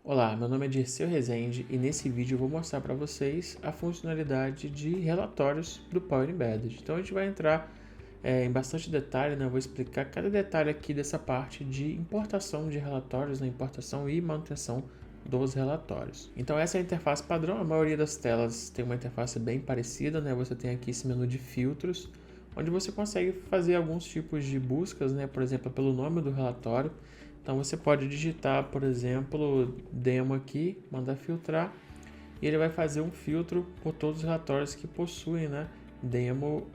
Olá, meu nome é Dirceu Rezende e nesse vídeo eu vou mostrar para vocês a funcionalidade de relatórios do Power Embedded. Então a gente vai entrar em bastante detalhe, né? Eu vou explicar cada detalhe aqui dessa parte de importação de relatórios, né? Importação e manutenção dos relatórios. Então essa é a interface padrão, a maioria das telas tem uma interface bem parecida, né? Você tem aqui esse menu de filtros, onde você consegue fazer alguns tipos de buscas, né? Por exemplo, pelo nome do relatório. Então você pode digitar, por exemplo, demo aqui, mandar filtrar, e ele vai fazer um filtro por todos os relatórios que possuem, né, demo,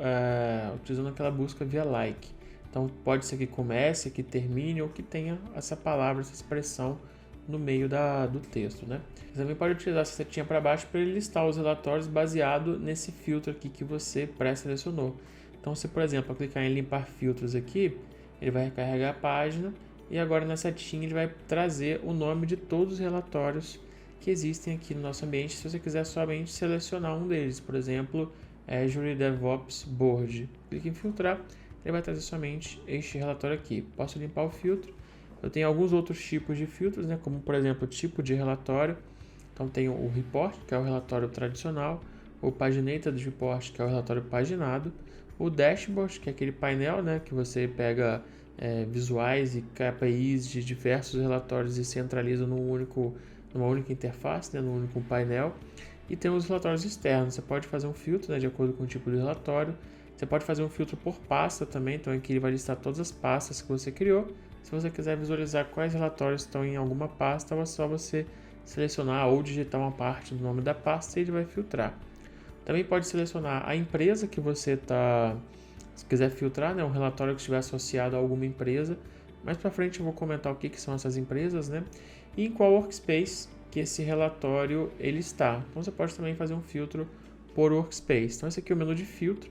utilizando aquela busca via like. Então pode ser que comece, que termine ou que tenha essa palavra, essa expressão no meio do texto, né? Você também pode utilizar essa setinha para baixo para ele listar os relatórios baseado nesse filtro aqui que você pré-selecionou. Então se, por exemplo, eu clicar em limpar filtros aqui, ele vai recarregar a página. E agora na setinha ele vai trazer o nome de todos os relatórios que existem aqui no nosso ambiente, se você quiser somente selecionar um deles. Por exemplo, Azure DevOps Board. Clique em filtrar, ele vai trazer somente este relatório aqui. Posso limpar o filtro. Eu tenho alguns outros tipos de filtros, né, como por exemplo, tipo de relatório. Então tenho o report, que é o relatório tradicional, o paginated report, que é o relatório paginado, o dashboard, que é aquele painel, né, que você pega visuais e KPIs de diversos relatórios e centraliza numa única interface, né, num único painel. E tem os relatórios externos. Você pode fazer um filtro, né, de acordo com o tipo de relatório. Você pode fazer um filtro por pasta também, então aqui ele vai listar todas as pastas que você criou. Se você quiser visualizar quais relatórios estão em alguma pasta, é só você selecionar ou digitar uma parte do nome da pasta e ele vai filtrar. Também pode selecionar a empresa que você está, se quiser filtrar, né, um relatório que estiver associado a alguma empresa. Mais para frente eu vou comentar o que são essas empresas, né, e em qual workspace que esse relatório ele está. Então você pode também fazer um filtro por workspace. Então esse aqui é o menu de filtro.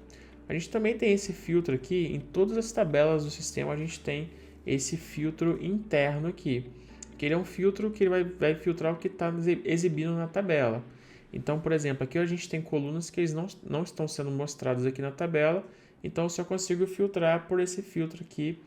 A gente também tem esse filtro aqui em todas as tabelas do sistema. A gente tem esse filtro interno aqui, que ele é um filtro que ele vai filtrar o que está exibindo na tabela. Então, por exemplo, aqui a gente tem colunas que eles não estão sendo mostradas aqui na tabela, então eu só consigo filtrar por esse filtro aqui,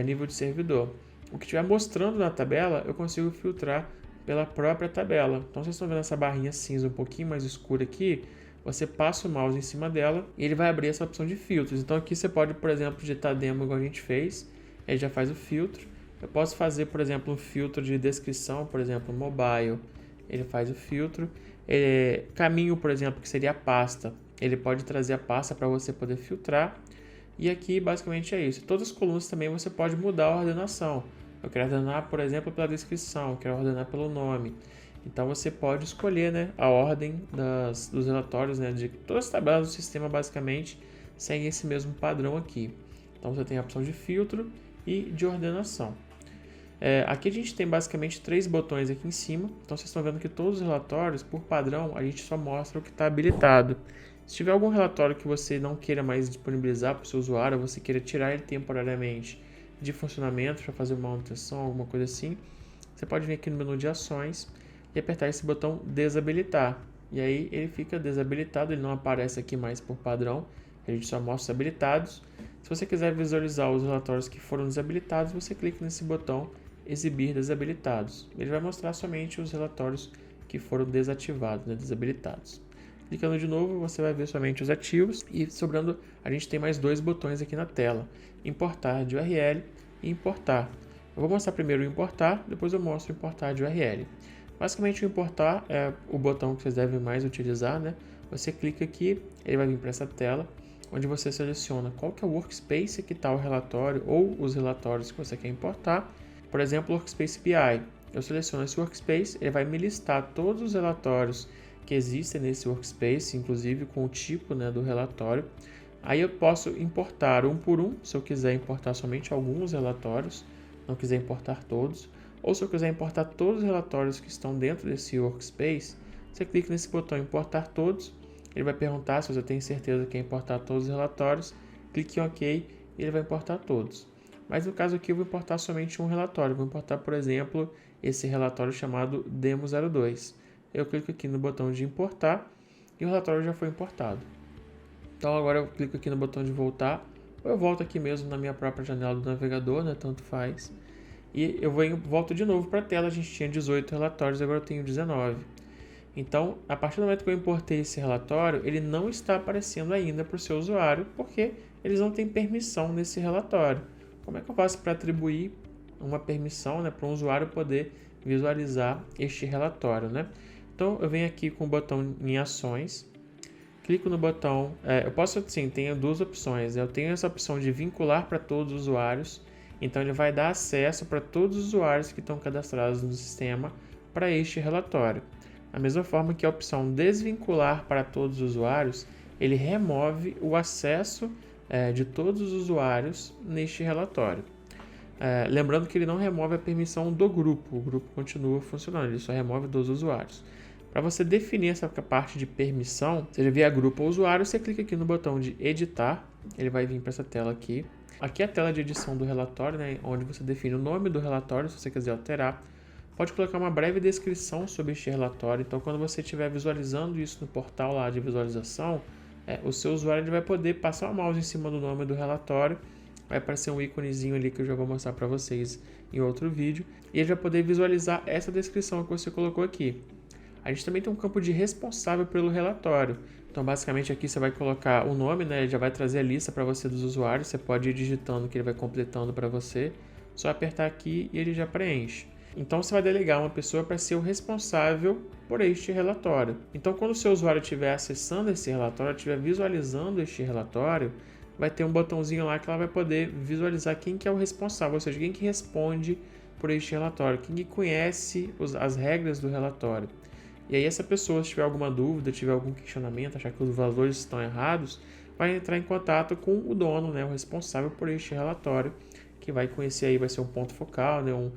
nível de servidor. O que estiver mostrando na tabela, eu consigo filtrar pela própria tabela. Então, vocês estão vendo essa barrinha cinza um pouquinho mais escura aqui, você passa o mouse em cima dela e ele vai abrir essa opção de filtros. Então, aqui você pode, por exemplo, digitar demo igual a gente fez, ele já faz o filtro. Eu posso fazer, por exemplo, um filtro de descrição, por exemplo, mobile, ele faz o filtro. Caminho, por exemplo, que seria a pasta, ele pode trazer a pasta para você poder filtrar. E aqui basicamente é isso. Todas as colunas também você pode mudar a ordenação. Eu quero ordenar, por exemplo, pela descrição, eu quero ordenar pelo nome. Então você pode escolher, né, a ordem dos relatórios, né, de todas as tabelas do sistema basicamente seguem esse mesmo padrão aqui. Então você tem a opção de filtro e de ordenação. Aqui a gente tem basicamente 3 botões aqui em cima, então vocês estão vendo que todos os relatórios, por padrão, a gente só mostra o que está habilitado. Se tiver algum relatório que você não queira mais disponibilizar para o seu usuário, ou você queira tirar ele temporariamente de funcionamento para fazer uma manutenção, alguma coisa assim, você pode vir aqui no menu de ações e apertar esse botão desabilitar. E aí ele fica desabilitado, ele não aparece aqui mais por padrão, a gente só mostra os habilitados. Se você quiser visualizar os relatórios que foram desabilitados, você clica nesse botão exibir desabilitados. Ele vai mostrar somente os relatórios que foram desativados, né, desabilitados. Clicando de novo, você vai ver somente os ativos e sobrando, a gente tem mais 2 botões aqui na tela, importar de URL e importar. Eu vou mostrar primeiro o importar, depois eu mostro o importar de URL. Basicamente o importar é o botão que vocês devem mais utilizar, né? Você clica aqui, ele vai vir para essa tela, onde você seleciona qual que é o workspace que está o relatório ou os relatórios que você quer importar. Por exemplo, o Workspace BI. Eu seleciono esse Workspace, ele vai me listar todos os relatórios que existem nesse Workspace, inclusive com o tipo, né, do relatório. Aí eu posso importar um por um, se eu quiser importar somente alguns relatórios, não quiser importar todos. Ou se eu quiser importar todos os relatórios que estão dentro desse Workspace, você clica nesse botão importar todos. Ele vai perguntar se você tem certeza que quer importar todos os relatórios. Clique em OK e ele vai importar todos. Mas no caso aqui eu vou importar somente um relatório. Vou importar, por exemplo, esse relatório chamado Demo02. Eu clico aqui no botão de importar e o relatório já foi importado. Então agora eu clico aqui no botão de voltar, ou eu volto aqui mesmo na minha própria janela do navegador, né? Tanto faz. e eu volto de novo para a tela, a gente tinha 18 relatórios, agora eu tenho 19. Então, a partir do momento que eu importei esse relatório, ele não está aparecendo ainda para o seu usuário, porque eles não têm permissão nesse relatório. Como é que eu faço para atribuir uma permissão, né, para um usuário poder visualizar este relatório, né? Então, eu venho aqui com o botão em ações, clico no botão, eu posso, sim, tenho duas opções. Eu tenho essa opção de vincular para todos os usuários, então ele vai dar acesso para todos os usuários que estão cadastrados no sistema para este relatório. Da mesma forma que a opção desvincular para todos os usuários, ele remove o acesso de todos os usuários neste relatório. Lembrando que ele não remove a permissão do grupo, o grupo continua funcionando, ele só remove dos usuários. Para você definir essa parte de permissão, seja via grupo ou usuário, você clica aqui no botão de editar, ele vai vir para essa tela aqui. Aqui é a tela de edição do relatório, né, onde você define o nome do relatório, se você quiser alterar. Pode colocar uma breve descrição sobre este relatório, então quando você estiver visualizando isso no portal lá de visualização, o seu usuário vai poder passar o mouse em cima do nome do relatório, vai aparecer um íconezinho ali que eu já vou mostrar para vocês em outro vídeo, e ele vai poder visualizar essa descrição que você colocou aqui. A gente também tem um campo de responsável pelo relatório. Então, basicamente, aqui você vai colocar o nome, né? Ele já vai trazer a lista para você dos usuários. Você pode ir digitando que ele vai completando para você. Só apertar aqui e ele já preenche. Então, você vai delegar uma pessoa para ser o responsável por este relatório. Então, quando o seu usuário estiver acessando esse relatório, estiver visualizando este relatório, vai ter um botãozinho lá que ela vai poder visualizar quem que é o responsável, ou seja, quem que responde por este relatório, quem que conhece as regras do relatório. E aí essa pessoa, se tiver alguma dúvida, tiver algum questionamento, achar que os valores estão errados, vai entrar em contato com o dono, né, o responsável por este relatório, que vai conhecer aí, vai ser um ponto focal, né, um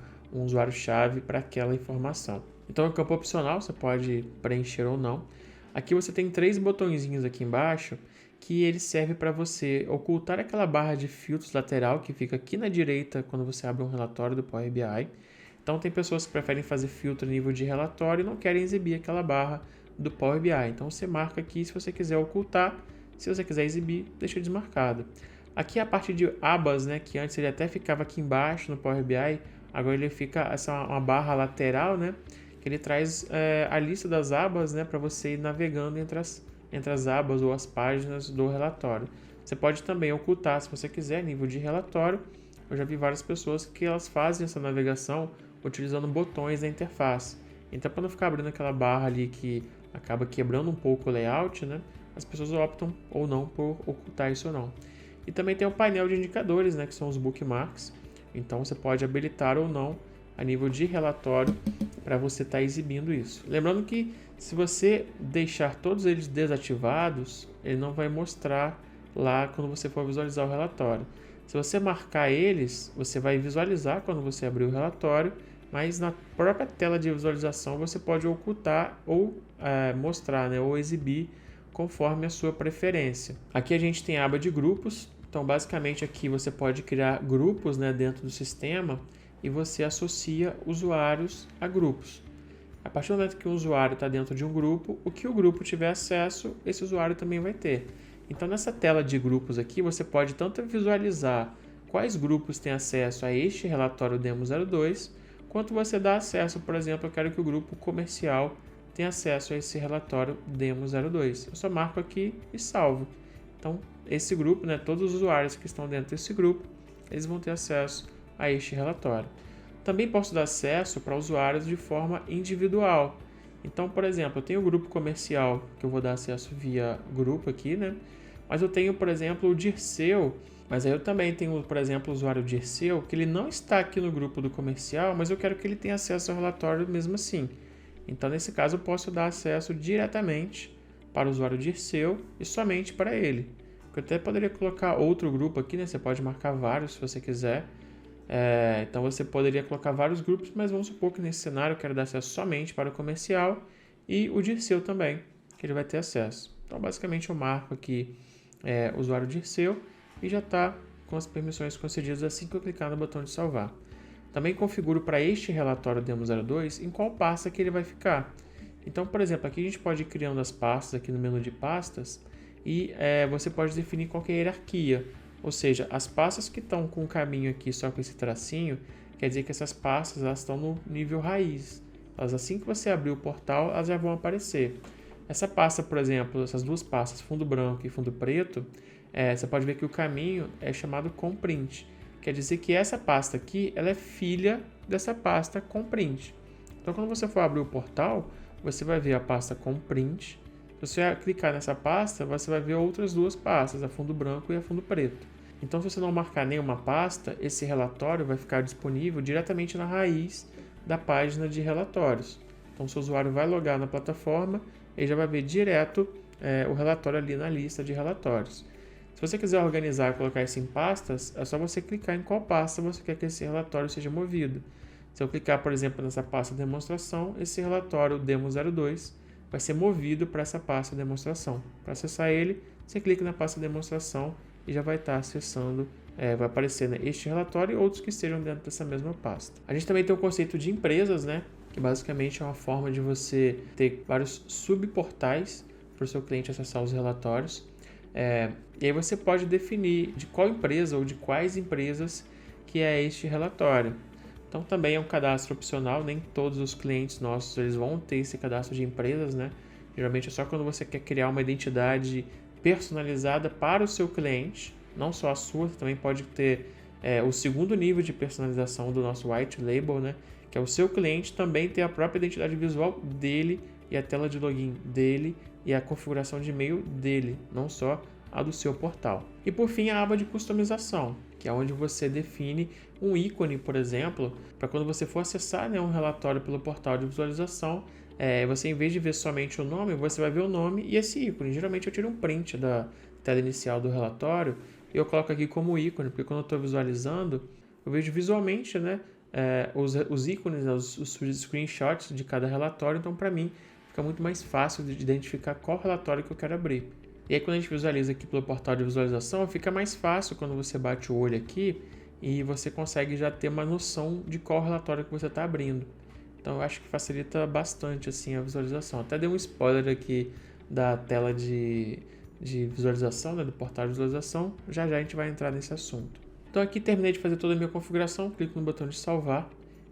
usuário-chave para aquela informação. Então é um campo opcional, você pode preencher ou não. Aqui você tem 3 botõezinhos aqui embaixo, que ele serve para você ocultar aquela barra de filtros lateral que fica aqui na direita quando você abre um relatório do Power BI. Então, tem pessoas que preferem fazer filtro nível de relatório e não querem exibir aquela barra do Power BI. Então, você marca aqui se você quiser ocultar. Se você quiser exibir, deixa desmarcado. Aqui é a parte de abas, né, que antes ele até ficava aqui embaixo no Power BI. Agora ele fica uma barra lateral, né, que ele traz a lista das abas, né, para você ir navegando entre as abas ou as páginas do relatório. Você pode também ocultar, se você quiser, nível de relatório. Eu já vi várias pessoas que elas fazem essa navegação utilizando botões da interface. Então, para não ficar abrindo aquela barra ali que acaba quebrando um pouco o layout, né, as pessoas optam ou não por ocultar isso ou não. E também tem o painel de indicadores, né, que são os bookmarks. Então, você pode habilitar ou não a nível de relatório para você estar exibindo isso. Lembrando que se você deixar todos eles desativados, ele não vai mostrar lá quando você for visualizar o relatório. Se você marcar eles, você vai visualizar quando você abrir o relatório, mas na própria tela de visualização você pode ocultar ou mostrar, né, ou exibir conforme a sua preferência. Aqui a gente tem a aba de grupos, então basicamente aqui você pode criar grupos, né, dentro do sistema e você associa usuários a grupos. A partir do momento que o usuário está dentro de um grupo, o que o grupo tiver acesso, esse usuário também vai ter. Então nessa tela de grupos aqui você pode tanto visualizar quais grupos têm acesso a este relatório Demo 02, quanto você dá acesso, por exemplo, eu quero que o grupo comercial tenha acesso a esse relatório Demo 02. Eu só marco aqui e salvo. Então esse grupo, né, todos os usuários que estão dentro desse grupo, eles vão ter acesso a este relatório. Também posso dar acesso para usuários de forma individual. Então, por exemplo, eu tenho o grupo comercial que eu vou dar acesso via grupo aqui, né? Mas eu tenho, por exemplo, o Dirceu, mas aí eu também tenho, por exemplo, o usuário Dirceu, que ele não está aqui no grupo do comercial, mas eu quero que ele tenha acesso ao relatório mesmo assim. Então, nesse caso, eu posso dar acesso diretamente para o usuário Dirceu e somente para ele. Eu até poderia colocar outro grupo aqui, né? Você pode marcar vários se você quiser. Então você poderia colocar vários grupos, mas vamos supor que nesse cenário eu quero dar acesso somente para o comercial e o Dirceu também, que ele vai ter acesso. Então basicamente eu marco aqui o usuário Dirceu e já está com as permissões concedidas assim que eu clicar no botão de salvar. Também configuro para este relatório Demo 02 em qual pasta que ele vai ficar. Então, por exemplo, aqui a gente pode ir criando as pastas aqui no menu de pastas e você pode definir qual que é a hierarquia. Ou seja, as pastas que estão com o caminho aqui só com esse tracinho, quer dizer que essas pastas elas estão no nível raiz. Assim que você abrir o portal, elas já vão aparecer. Essa pasta, por exemplo, essas duas pastas, fundo branco e fundo preto, você pode ver que o caminho é chamado comprint. Quer dizer que essa pasta aqui ela é filha dessa pasta comprint. Então, quando você for abrir o portal, você vai ver a pasta comprint. Se você clicar nessa pasta, você vai ver outras duas pastas, a fundo branco e a fundo preto. Então, se você não marcar nenhuma pasta, esse relatório vai ficar disponível diretamente na raiz da página de relatórios. Então, se o usuário vai logar na plataforma, ele já vai ver direto o relatório ali na lista de relatórios. Se você quiser organizar e colocar isso em pastas, é só você clicar em qual pasta você quer que esse relatório seja movido. Se eu clicar, por exemplo, nessa pasta demonstração, esse relatório Demo02 vai ser movido para essa pasta demonstração. Para acessar ele, você clica na pasta demonstração e já vai estar acessando, vai aparecer, né, este relatório e outros que estejam dentro dessa mesma pasta. A gente também tem o conceito de empresas, né, que basicamente é uma forma de você ter vários subportais para o seu cliente acessar os relatórios. E aí você pode definir de qual empresa ou de quais empresas que é este relatório. Então também é um cadastro opcional, nem todos os clientes nossos eles vão ter esse cadastro de empresas, né? Geralmente é só quando você quer criar uma identidade personalizada para o seu cliente, não só a sua, você também pode ter o segundo nível de personalização do nosso white label, né? Que é o seu cliente também ter a própria identidade visual dele e a tela de login dele e a configuração de e-mail dele, não só a do seu portal. E por fim, a aba de customização, que é onde você define um ícone, por exemplo, para quando você for acessar, né, um relatório pelo portal de visualização, você, em vez de ver somente o nome, você vai ver o nome e esse ícone. Geralmente eu tiro um print da tela inicial do relatório e eu coloco aqui como ícone, porque quando eu estou visualizando, eu vejo visualmente, né, os ícones, né, os screenshots de cada relatório. Então, para mim, fica muito mais fácil de identificar qual relatório que eu quero abrir. E aí, quando a gente visualiza aqui pelo portal de visualização, fica mais fácil quando você bate o olho aqui e você consegue já ter uma noção de qual relatório que você está abrindo. Então, eu acho que facilita bastante assim, a visualização. Até dei um spoiler aqui da tela de visualização, né, do portal de visualização. Já a gente vai entrar nesse assunto. Então, aqui terminei de fazer toda a minha configuração. Clico no botão de salvar.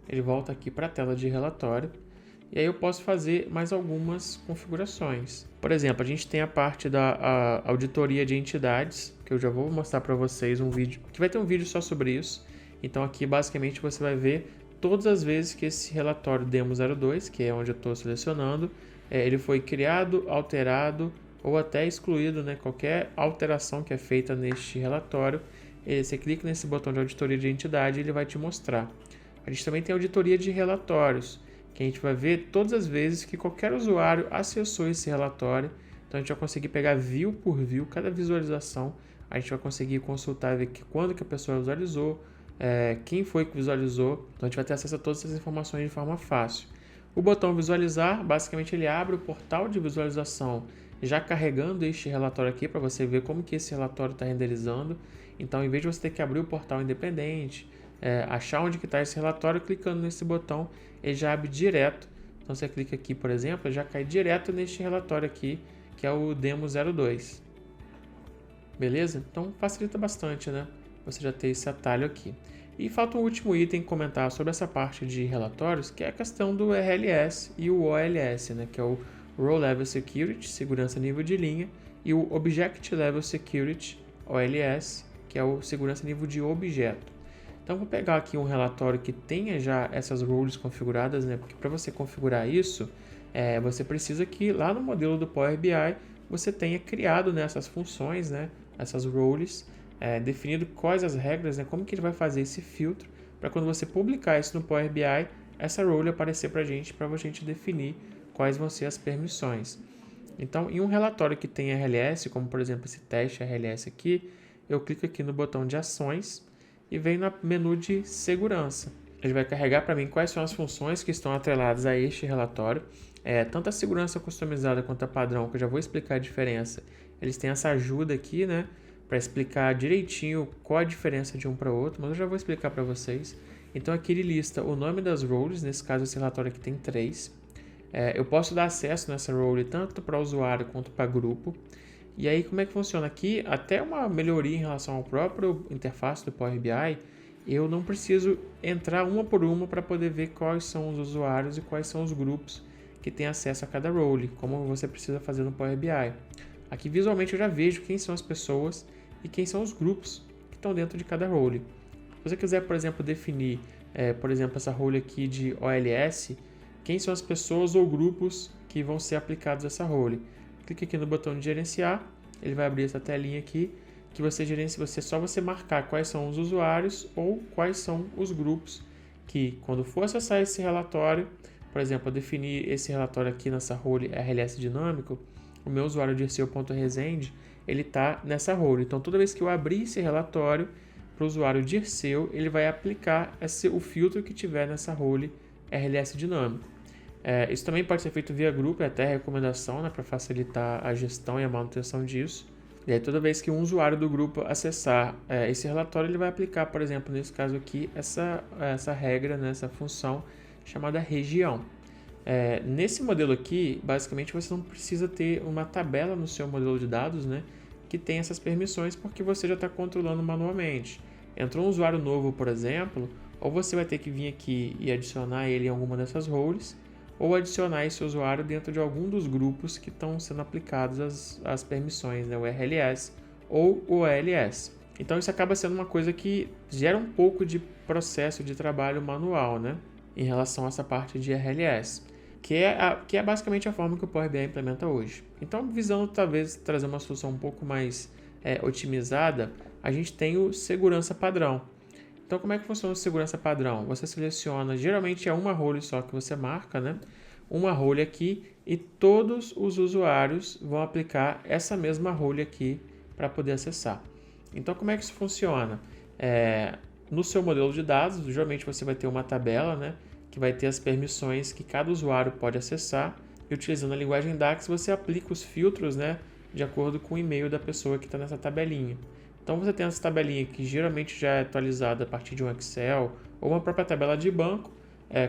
Ele volta aqui para a tela de relatório. E aí eu posso fazer mais algumas configurações. Por exemplo, a gente tem a parte da auditoria de entidades, que eu já vou mostrar para vocês um vídeo, que vai ter um vídeo só sobre isso. Então aqui basicamente você vai ver todas as vezes que esse relatório Demo02, que é onde eu estou selecionando, ele foi criado, alterado ou até excluído, né? Qualquer alteração que é feita neste relatório, você clica nesse botão de auditoria de entidade e ele vai te mostrar. A gente também tem auditoria de relatórios, que a gente vai ver todas as vezes que qualquer usuário acessou esse relatório. Então a gente vai conseguir pegar view por view, cada visualização, a gente vai conseguir consultar, ver quando que a pessoa visualizou, quem foi que visualizou. Então a gente vai ter acesso a todas essas informações de forma fácil. O botão visualizar, basicamente ele abre o portal de visualização, já carregando este relatório aqui para você ver como que esse relatório está renderizando. Então, em vez de você ter que abrir o portal independente, achar onde que está esse relatório, clicando nesse botão, ele já abre direto. Então você clica aqui, por exemplo, já cai direto neste relatório aqui, que é o Demo02. Beleza? Então facilita bastante, né? Você já ter esse atalho aqui. E falta um último item comentar sobre essa parte de relatórios, que é a questão do RLS e o OLS, né? Que é o Row Level Security, segurança nível de linha, e o Object Level Security, OLS, que é o segurança nível de objeto. Então, vou pegar aqui um relatório que tenha já essas roles configuradas, né? Porque para você configurar isso, você precisa que lá no modelo do Power BI você tenha criado, né, essas funções, né, essas roles, definido quais as regras, né, como que ele vai fazer esse filtro, para quando você publicar isso no Power BI, essa role aparecer para a gente definir quais vão ser as permissões. Então, em um relatório que tem RLS, como por exemplo esse teste RLS aqui, eu clico aqui no botão de ações e venho no menu de segurança. Ele vai carregar para mim quais são as funções que estão atreladas a este relatório. Tanto a segurança customizada quanto a padrão, que eu já vou explicar a diferença. Eles têm essa ajuda aqui, né, para explicar direitinho qual a diferença de um para o outro, mas eu já vou explicar para vocês. Então aqui ele lista o nome das roles, nesse caso esse relatório aqui tem 3. Eu posso dar acesso nessa role tanto para usuário quanto para grupo. E aí como é que funciona aqui? Até uma melhoria em relação ao próprio interface do Power BI, eu não preciso entrar uma por uma para poder ver quais são os usuários e quais são os grupos que têm acesso a cada role, como você precisa fazer no Power BI. Aqui visualmente eu já vejo quem são as pessoas e quem são os grupos que estão dentro de cada role. Se você quiser, por exemplo, definir, por exemplo, essa role aqui de OLS, quem são as pessoas ou grupos que vão ser aplicados a essa role. Clique aqui no botão de gerenciar, ele vai abrir essa telinha aqui, que você gerencia, só você marcar quais são os usuários ou quais são os grupos que, quando for acessar esse relatório, por exemplo, eu definir esse relatório aqui nessa role RLS dinâmico, o meu usuário dirceu.resende, ele está nessa role. Então, toda vez que eu abrir esse relatório para o usuário Dirceu, ele vai aplicar o filtro que tiver nessa role RLS dinâmico. Isso também pode ser feito via grupo, é até recomendação, né, para facilitar a gestão e a manutenção disso. E aí, toda vez que um usuário do grupo acessar esse relatório, ele vai aplicar, por exemplo, nesse caso aqui, essa regra, né, essa função chamada região. Nesse modelo aqui, basicamente, você não precisa ter uma tabela no seu modelo de dados, né, que tem essas permissões, porque você já está controlando manualmente. Entrou um usuário novo, por exemplo, ou você vai ter que vir aqui e adicionar ele em alguma dessas roles, ou adicionar esse usuário dentro de algum dos grupos que estão sendo aplicados as permissões, né, o RLS ou o OLS. Então isso acaba sendo uma coisa que gera um pouco de processo de trabalho manual, né, em relação a essa parte de RLS, que é basicamente a forma que o Power BI implementa hoje. Então, visando talvez trazer uma solução um pouco mais otimizada, a gente tem o segurança padrão. Então, como é que funciona o segurança padrão? Você seleciona, geralmente é uma role só que você marca, né? Uma role aqui e todos os usuários vão aplicar essa mesma role aqui para poder acessar. Então, como é que isso funciona? No seu modelo de dados, geralmente você vai ter uma tabela, né, que vai ter as permissões que cada usuário pode acessar, e utilizando a linguagem DAX você aplica os filtros, né, de acordo com o e-mail da pessoa que está nessa tabelinha. Então você tem essa tabelinha que geralmente já é atualizada a partir de um Excel ou uma própria tabela de banco.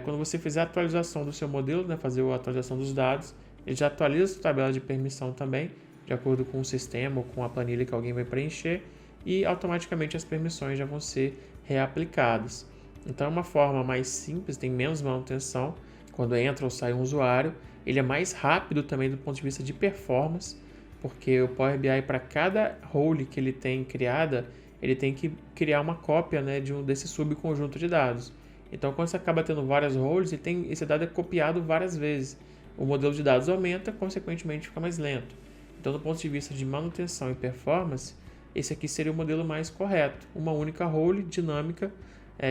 Quando você fizer a atualização do seu modelo, né, fazer a atualização dos dados, ele já atualiza essa tabela de permissão também, de acordo com o sistema ou com a planilha que alguém vai preencher, e automaticamente as permissões já vão ser reaplicadas. Então é uma forma mais simples, tem menos manutenção quando entra ou sai um usuário. Ele é mais rápido também do ponto de vista de performance, porque o Power BI, para cada role que ele tem criada, ele tem que criar uma cópia, né, desse subconjunto de dados. Então, quando você acaba tendo várias roles, esse dado é copiado várias vezes. O modelo de dados aumenta, consequentemente fica mais lento. Então, do ponto de vista de manutenção e performance, esse aqui seria o modelo mais correto. Uma única role dinâmica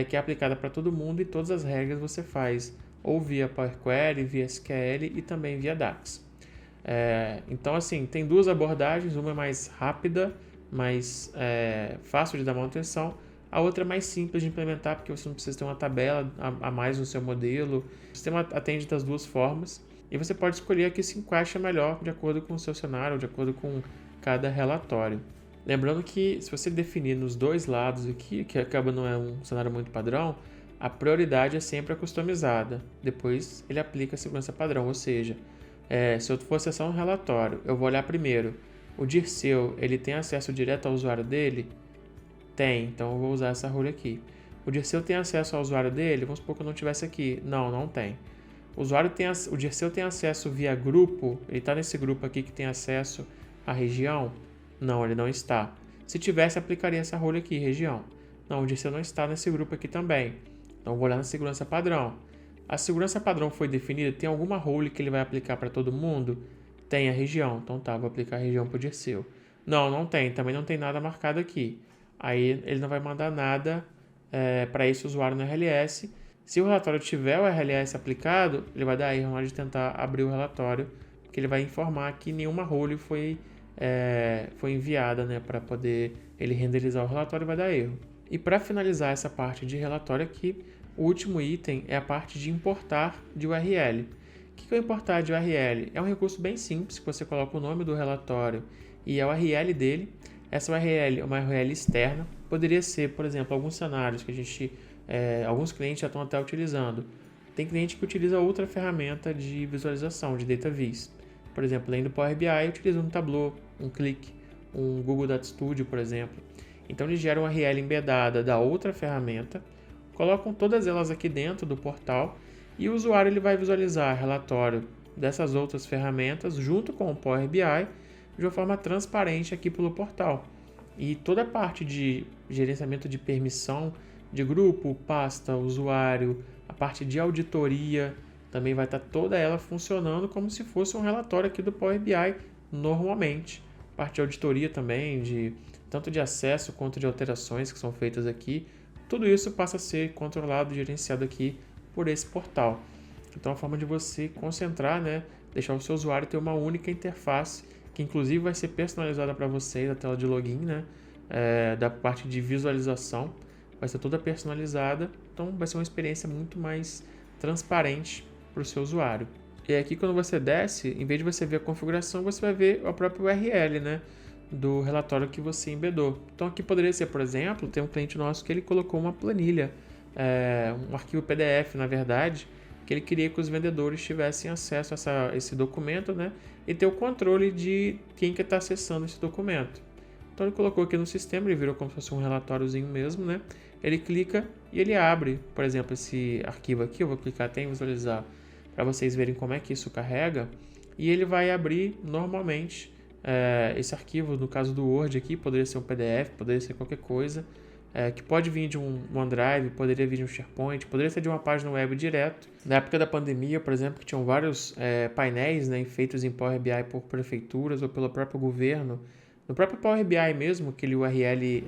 que é aplicada para todo mundo, e todas as regras você faz ou via Power Query, via SQL e também via DAX. Então, assim, tem duas abordagens, uma é mais rápida, mais fácil de dar manutenção, a outra é mais simples de implementar, porque você não precisa ter uma tabela a mais no seu modelo. O sistema atende das duas formas, e você pode escolher a que se encaixa melhor de acordo com o seu cenário, de acordo com cada relatório. Lembrando que se você definir nos dois lados aqui, que acaba não é um cenário muito padrão, a prioridade é sempre a customizada. Depois ele aplica a segurança padrão, ou seja, se eu for acessar um relatório, eu vou olhar primeiro. O Dirceu, ele tem acesso direto ao usuário dele? Tem, então eu vou usar essa role aqui. O Dirceu tem acesso ao usuário dele? Vamos supor que eu não tivesse aqui. Não, não tem. O Dirceu tem acesso via grupo? Ele está nesse grupo aqui que tem acesso à região? Não, ele não está. Se tivesse, aplicaria essa role aqui, região. Não, o Dirceu não está nesse grupo aqui também. Então, eu vou olhar na segurança padrão. A segurança padrão foi definida? Tem alguma role que ele vai aplicar para todo mundo? Tem a região. Então, tá, vou aplicar a região para o Dirceu. Não, não tem. Também não tem nada marcado aqui. Aí, ele não vai mandar nada para esse usuário no RLS. Se o relatório tiver o RLS aplicado, ele vai dar erro na hora de tentar abrir o relatório, porque ele vai informar que nenhuma role foi enviada, né, para poder ele renderizar o relatório, e vai dar erro. E para finalizar essa parte de relatório aqui, o último item é a parte de importar de URL. O que é o importar de URL? É um recurso bem simples, que você coloca o nome do relatório e a URL dele. Essa URL é uma URL externa, poderia ser, por exemplo, alguns cenários que alguns clientes já estão até utilizando. Tem cliente que utiliza outra ferramenta de visualização, de Data Viz. Por exemplo, além do Power BI, utiliza um Tableau, um Qlik, um Google Data Studio, por exemplo. Então eles geram uma URL embedada da outra ferramenta, colocam todas elas aqui dentro do portal e o usuário ele vai visualizar relatório dessas outras ferramentas junto com o Power BI de uma forma transparente aqui pelo portal. E toda a parte de gerenciamento de permissão de grupo, pasta, usuário, a parte de auditoria, também vai estar toda ela funcionando como se fosse um relatório aqui do Power BI normalmente. Parte de auditoria também, tanto de acesso quanto de alterações que são feitas aqui. Tudo isso passa a ser controlado e gerenciado aqui por esse portal. Então, a forma de você concentrar, né, deixar o seu usuário ter uma única interface, que inclusive vai ser personalizada para vocês, a tela de login, né, da parte de visualização, vai ser toda personalizada, então vai ser uma experiência muito mais transparente para o seu usuário. E aqui quando você desce, em vez de você ver a configuração, você vai ver a própria URL, né, do relatório que você embedou. Então aqui poderia ser, por exemplo, tem um cliente nosso que ele colocou uma planilha, um arquivo PDF, na verdade, que ele queria que os vendedores tivessem acesso a esse documento, né, e ter o controle de quem que está acessando esse documento. Então ele colocou aqui no sistema, ele virou como se fosse um relatóriozinho mesmo, né? Ele clica e ele abre, por exemplo, esse arquivo aqui, eu vou clicar até em visualizar para vocês verem como é que isso carrega, e ele vai abrir normalmente esse arquivo, no caso do Word aqui, poderia ser um PDF, poderia ser qualquer coisa, que pode vir de um OneDrive, poderia vir de um SharePoint, poderia ser de uma página web direto. Na época da pandemia, por exemplo, que tinham vários painéis, né, feitos em Power BI por prefeituras ou pelo próprio governo, no próprio Power BI mesmo, aquele URL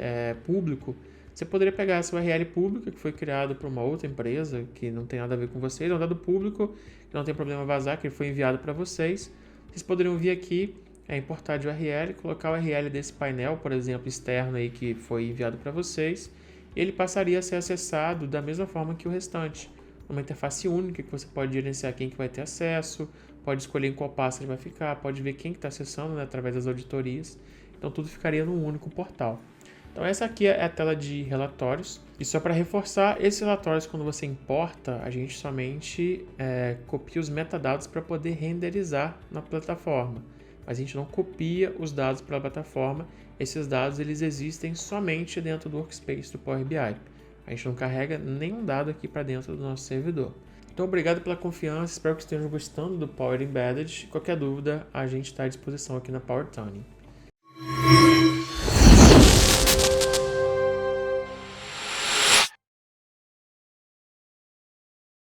público, você poderia pegar essa URL pública que foi criada por uma outra empresa, que não tem nada a ver com vocês, é um dado público, que não tem problema vazar, que ele foi enviado para vocês. Vocês poderiam vir aqui, importar de URL, colocar o URL desse painel, por exemplo, externo aí que foi enviado para vocês, e ele passaria a ser acessado da mesma forma que o restante. Uma interface única que você pode gerenciar quem que vai ter acesso, pode escolher em qual pasta ele vai ficar, pode ver quem que está acessando, né, através das auditorias. Então tudo ficaria num único portal. Então essa aqui é a tela de relatórios. E só para reforçar, esses relatórios quando você importa, a gente somente copia os metadados para poder renderizar na plataforma. Mas a gente não copia os dados para a plataforma. Esses dados eles existem somente dentro do workspace do Power BI. A gente não carrega nenhum dado aqui para dentro do nosso servidor. Então obrigado pela confiança, espero que estejam gostando do Power Embedded. Qualquer dúvida, a gente está à disposição aqui na Power Tuning.